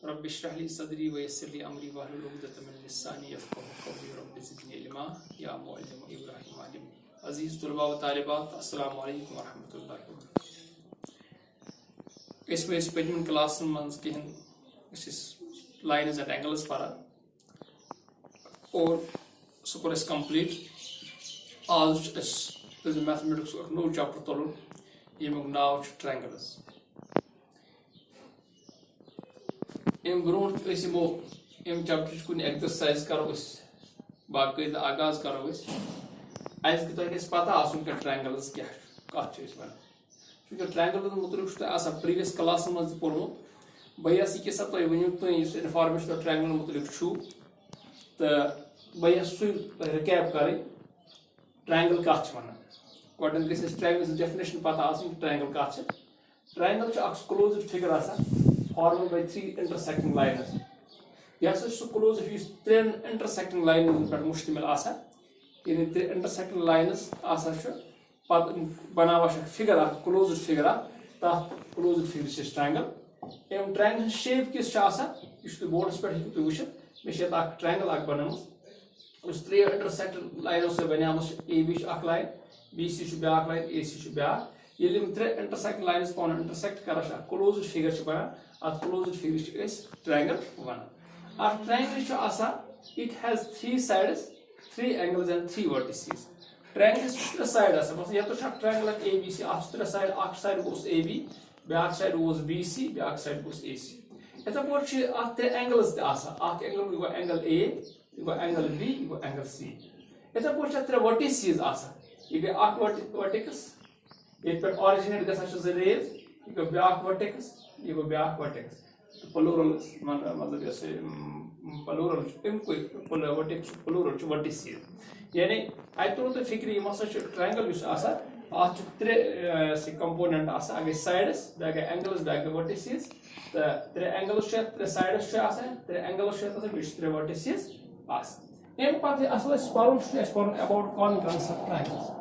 Rabbi इश्रह ली सदरी व यस्सिर ली अमरी वहलुल उक़दतम मिन लिसानी यफ़क़हू क़ौली रब्बि ज़िदनी इल्मा या मुअल्लिम इब्राहीम अल्लिमनी। अज़ीज़ तुलबा व तालिबात, अस्सलामु अलैकुम व रहमतुल्लाहि व बरकातुहू। इस पतमन क्लासन मज कहें लाइन्स एंड एंगल्स परान और सह कोर कंप्लीट। आज मैथमेटिक्स नो चैप्टर तुलन यमुक नाव ट्रायंगल्स। अम ब्रोह यमो अम चैप्टर कुछ एक्सरसाइज करो बाकायदा आगाज करो तुम पता आसन ट्रायंगल्स क्या कत वन चूँकि ट्रायंगल्स मुतलिक प्रीवियस क्लास मज पोर्मुत बस यह सा तुम वन तुम इनफॉर्मेशन ट्रायंगल मुतलिक तो बस सू रिकैप कर ट्रायंगल कत वन गोड ट्रायंगल डेफिनेशन पता आसन ट्रायंगल कत triangle closed figure formed by three intersecting lines. यह सह क्लोज्ड फिगर त्रेन इंटरसेक्टिंग लाइनन पे मुश्तमिल यानी त्रे इंटरसेक्टिंग लाइन्स बनावा फिगर क्लोज्ड फिगर तथ क्लोज्ड फिगर ट्रायंगल। अम ट्रायंगल शेप किस यह बोर्डस पे वो मे ट्रायंगल बनाम त्रे इंटरसेक्टिंग लाइनों से बना A B line B C ब्या लाइन ए सी ब्या ये त्रे इंटरसेक्टिंग लाइन्स पान इंटरसेक्ट कर क्लोज्ड फिगर बनान अत closed figure triangle one. Triangle it has three sides three angles and three vertices. Triangle त्रे साइड ये ट्रायंगल ए बी सी त्रे साइड साइड गोस ए बी ब्या साइड गोस बी सी ब्या साइड गोस ए सी। इथे पे त्रे एंगल्स एंगल गो angle A angle B angle C. इथे पे त्रे वर्टिसेस यह गई वर्टिकस ये पे ऑरिजिनेट गज रेज यह गो ब्या वर्टिकस यह गो ब्या वर्टिकस प्लूरल मतलब प्लूरल वर्टिक्स प्लूरल वर्टिसेस यानी अत तुम तुम फिक्र ट्रायंगल त्रे कंपोनेंट अगर साइड्स ब्या गई एंगल्स ब्या गई वर्टिसेस तो त्रे एंगल्स त्रे साइड्स त्रे एंगल्स त्रे वर्टिसेस अम पे about congruence of triangles.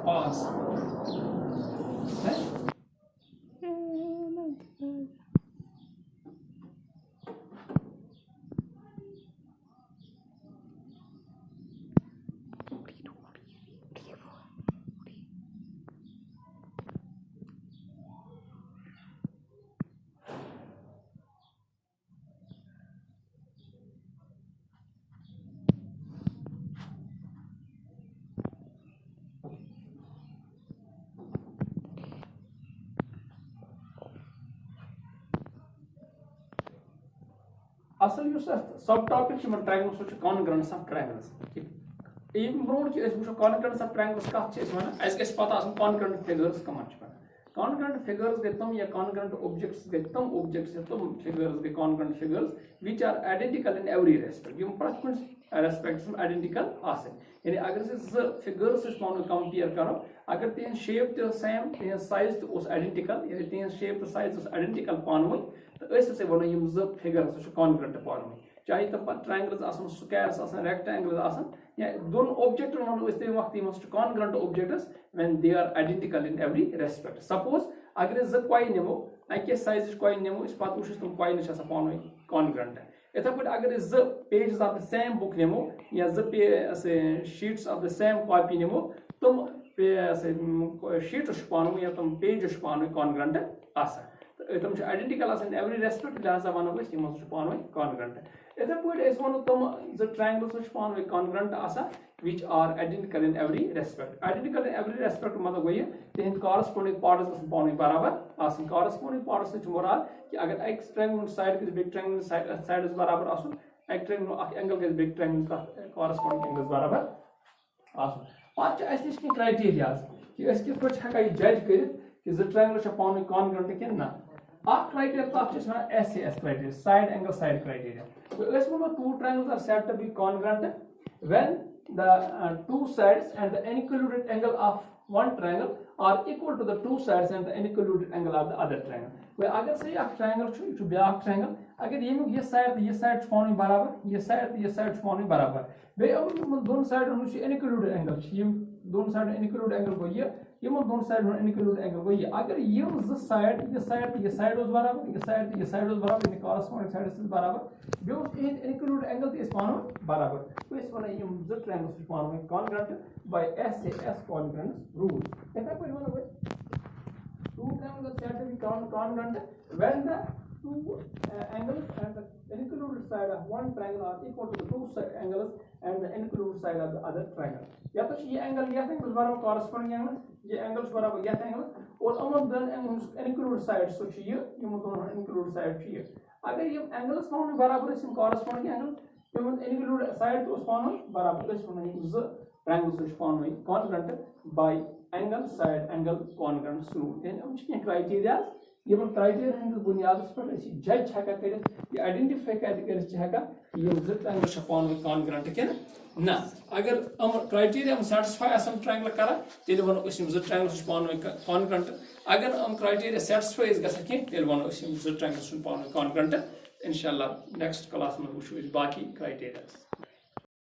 Pause. असल सब topic triangles congruence of triangles. Bro congruence of triangles कत पता कॉन्ग्रुएंट फिगर्स कमन कॉन्ग्रुएंट फिगर्स गई तुम या कॉन्ग्रुएंट ऑब्जेक्ट्स गई तुम ऑब्जेक्ट्स तुम फिगर्स गई congruent figures which are identical in every respect प्रत कुछ रेस्पेक्ट आइडेंटिकल यानी अगर फिगर्स पान कंपेयर करो अगर तिहन शेप तो सेम तिहन साइज तो आइडेंटिकल यानी तिहन शेप तो साइज आइडेंटिकल पान तो वो यम फिगर्स कॉन्ग्रुएंट पान चाहे तब ट्रायंगल्स स्क्वायर्स रेक्टेंगल्स या दोन ऑब्जेक्ट वो तम वक्त congruent objects when they are identical in every respect. Suppose अगर कॉइन निमो अके साइज कॉइन निमो पे वो तुम कॉइन पान कॉन्ग्रुएंट। इथे पे अगर pages of the same book निमो या sheets of the same copy निमो तुम शीट्स पान या तुम पेजेस पान कॉन्ग्रुएंट तुम आइडेंटिकल इन एवरी रेस्पेक्ट लिहाजा वनो तम पान कॉन्ग्रुएंट। इथे पे वो तुम ट्रायंगल्स पान congruent which are identical in every respect. Identical in every respect मतलब गो तिहद कॉरस्पोंडिंग पार्ट्स पान बराबर कॉरस्पोंडिंग पार्ट्स मुराद कि अगर एक ट्रायंगल साइड गई बेक ट्रायंगल साइड बराबर एक ट्रायंगल एंगल गई बेक ट्रायंगल कॉरस्पोंडिंग एंगल्स बराबर पे नश क्राइटेरिया कि कित पे जज कर ट्रायंगल पान कॉन्ग्रुएंट कि ना क्राइटेरिया तक S criteria side angle side criteria. वो two triangles are said to be congruent when the two sides and the included angle of one triangle are equal to the two sides and the included angle of the other triangle। अगर से triangle ब्या triangle अगर ये side पान बराबर ये side पान बराबर बे दोन साइड इनक्लूडेड एंगल दोन साइड इनक्लूडेड एंगल गो यमन दोन साइड इनक्लूड एंगल गो ये अगर यम ज साइड ये साइड उस बराबर ये साइड उस बराबर ये कॉरेस्पोंडिंग साइड से बराबर बे उस इनक्लूड एंगल ते पानो बराबर तो इस वना यम ज ट्रायंगल्स पानो कॉन्ग्रुएंट बाय एस से एस कॉन्ग्रुएंस रूल कहता कोई वना भाई two triangles have to be congruent when the two angles and the included side of one triangle are equal to the two angles and the included side of the other triangle. या तो ये angle बराबर corresponding angle ये angles बराबर ये angle और अमन दोन angles included side सो ये यम दोन included side ये अगर ये एंगल्स पावन बराबर इस corresponding एंगल यम included side तो पावन बराबर इस वना ज triangles पावन congruent by angle side angle congruence rule यानी हम क्या क्राइटेरिया ये क्राइटेरिया हंद बुनियाद पर ऐसी जज हका कर ये आइडेंटिफाई कर हका ये ज एंगल पावन congruent के ना अगर हम क्राइटेरिया हम सैटिस्फाई आसम ट्रायंगल करा तेल वनो इस ज ट्रायंगल पावन congruent अगर हम क्राइटेरिया सैटिस्फाई इस गसा के तेल वनो इस ज ट्रायंगल पावन congruent इंशाल्लाह नेक्स्ट क्लास में वुचो बाकी क्राइटेरिया